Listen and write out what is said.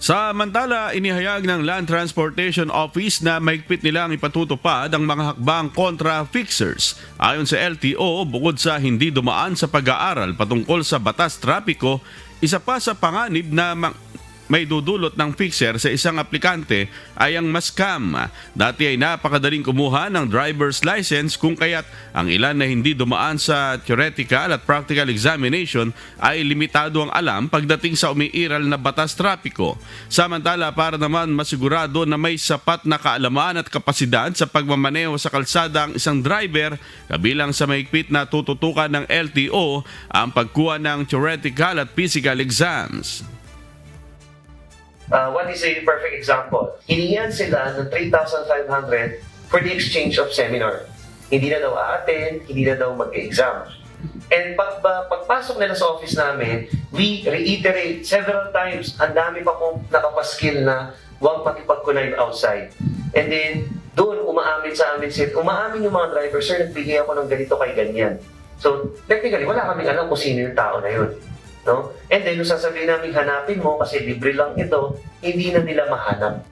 Samantala, inihayag ng Land Transportation Office na mahigpit nilang ipatutupad ang mga hakbang kontra fixers. Ayon sa LTO, bukod sa hindi dumaan sa pag-aaral patungkol sa batas trapiko, isa pa sa panganib na may dudulot ng fixer sa isang aplikante ay ang mascam. Dati ay napakadaling kumuha ng driver's license kung kaya't ang ilan na hindi dumaan sa theoretical at practical examination ay limitado ang alam pagdating sa umiiral na batas trapiko. Samantala, para naman masigurado na may sapat na kaalaman at kapasidad sa pagmamaneho sa kalsada ang isang driver, kabilang sa mahigpit na tututukan ng LTO ang pagkuha ng theoretical at physical exams. What is a perfect example? Hinihingan sila ng 3,500 for the exchange of seminar. Hindi na daw a-attend, hindi na daw mag-exam. And pagpasok nila sa office namin, we reiterate several times, ang dami pa pong nakapaskill na huwag makipag-connive outside. And then, doon umaamin sa amin, umaamin yung mga driver, sir, nagbigay ako ng ganito kay ganyan. So, technically, wala kaming alam kung sino yung tao na yun. No? And then, nung sasabihin namin hanapin mo kasi libre lang ito, hindi na nila mahanap.